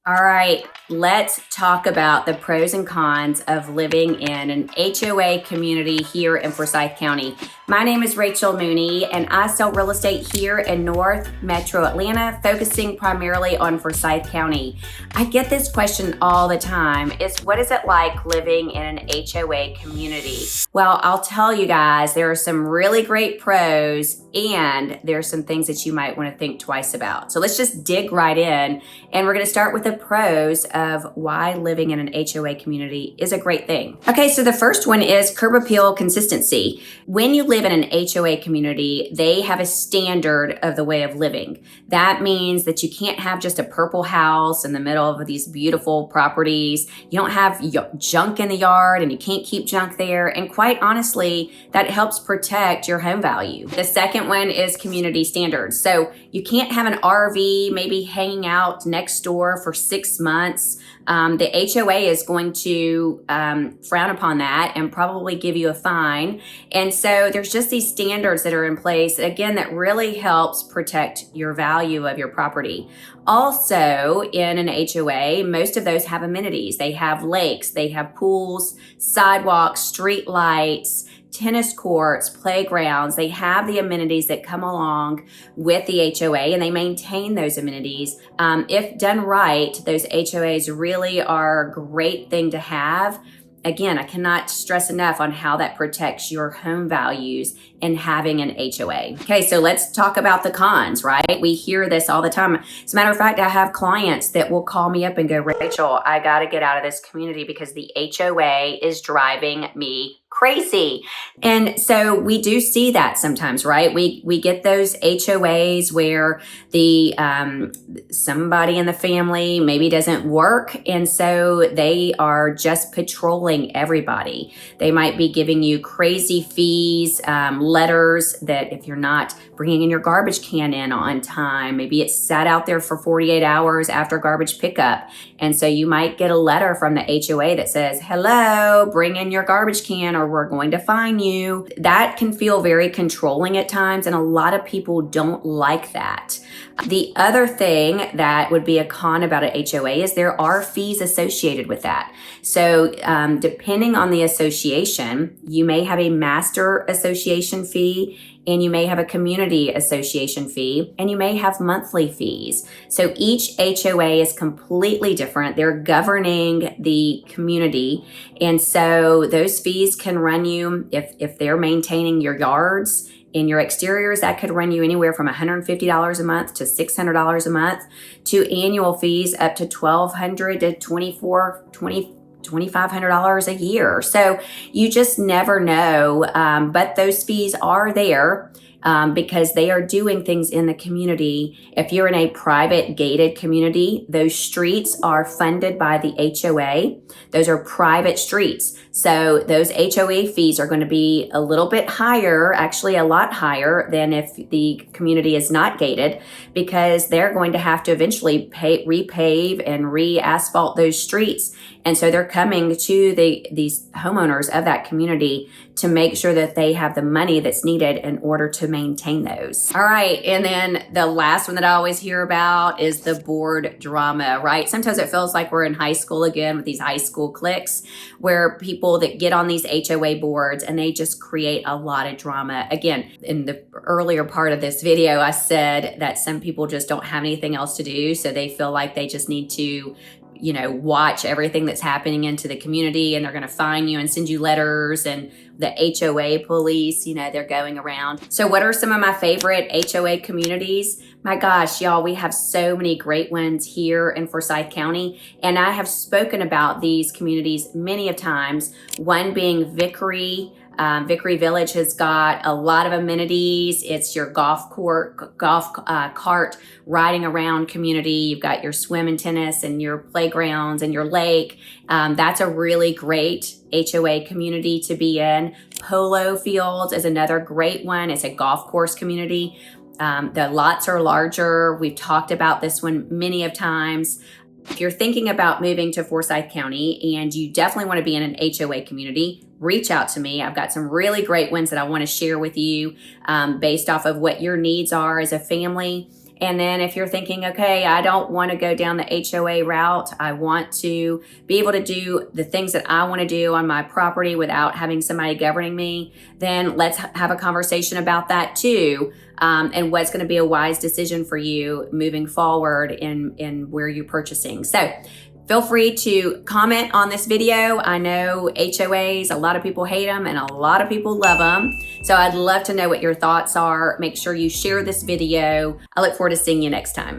All right, let's talk about the pros and cons of living in an HOA community here in Forsyth County. My name is Rachel Mooney, and I sell real estate here in North Metro Atlanta, focusing primarily on Forsyth County. I get this question all the time, what is it like living in an HOA community? Well, I'll tell you guys, there are some really great pros, and there's some things that you might want to think twice about. So let's just dig right in, and we're going to start with the pros of why living in an HOA community is a great thing. Okay, so the first one is curb appeal consistency. When you live in an HOA community, they have a standard of the way of living. That means that you can't have just a purple house in the middle of these beautiful properties. You don't have junk in the yard, and you can't keep junk there. And quite honestly, that helps protect your home value. The second one is community standards. So you can't have an RV maybe hanging out next door for 6 months. The HOA is going to frown upon that and probably give you a fine. And so there's just these standards that are in place, again, that really helps protect your value of your property. Also, in an HOA, most of those have amenities. They have lakes, they have pools, sidewalks, street lights, tennis courts, playgrounds. They have the amenities that come along with the HOA, and they maintain those amenities. If done right, those HOAs really are a great thing to have. Again, I cannot stress enough on how that protects your home values in having an HOA. Okay, so let's talk about the cons, right? We hear this all the time. As a matter of fact, I have clients that will call me up and go, Rachel, I got to get out of this community because the HOA is driving me crazy. And so we do see that sometimes, right? We get those HOAs where the somebody in the family maybe doesn't work, and so they are just patrolling everybody. They might be giving you crazy fees, letters that if you're not bringing in your garbage can in on time, maybe it's sat out there for 48 hours after garbage pickup. And so you might get a letter from the HOA that says, hello, bring in your garbage can or we're going to fine you. That can feel very controlling at times, and a lot of people don't like that. The other thing that would be a con about an HOA is there are fees associated with that. So depending on the association, you may have a master association fee, and you may have a community association fee, and you may have monthly fees. So each HOA is completely different. They're governing the community. And so those fees can run you, if they're maintaining your yards and your exteriors, that could run you anywhere from $150 a month to $600 a month, to annual fees up to $1,200 to $2,500 a year. So you just never know. But those fees are there because they are doing things in the community. If you're in a private gated community, those streets are funded by the HOA. Those are private streets. So those HOA fees are going to be a little bit higher, actually a lot higher than if the community is not gated, because they're going to have to eventually repave and re-asphalt those streets. And so they're coming to these homeowners of that community to make sure that they have the money that's needed in order to maintain those. All right, and then the last one that I always hear about is the board drama, right? Sometimes it feels like we're in high school again with these high school cliques where people that get on these HOA boards and they just create a lot of drama. Again, in the earlier part of this video, I said that some people just don't have anything else to do, so they feel like they just need to watch everything that's happening into the community, and they're going to fine you and send you letters, and the HOA police, they're going around. So what are some of my favorite HOA communities? My gosh, y'all, we have so many great ones here in Forsyth County, and I have spoken about these communities many of times, one being Vickery. Vickery Village has got a lot of amenities. It's your golf cart riding around community. You've got your swim and tennis and your playgrounds and your lake. That's a really great HOA community to be in. Polo Fields is another great one. It's a golf course community. The lots are larger. We've talked about this one many of times. If you're thinking about moving to Forsyth County and you definitely want to be in an HOA community, reach out to me. I've got some really great ones that I want to share with you based off of what your needs are as a family. And then if you're thinking, okay, I don't want to go down the HOA route, I want to be able to do the things that I want to do on my property without having somebody governing me, then let's have a conversation about that too. And what's going to be a wise decision for you moving forward in where you're purchasing. So feel free to comment on this video. I know HOAs, a lot of people hate them and a lot of people love them. So I'd love to know what your thoughts are. Make sure you share this video. I look forward to seeing you next time.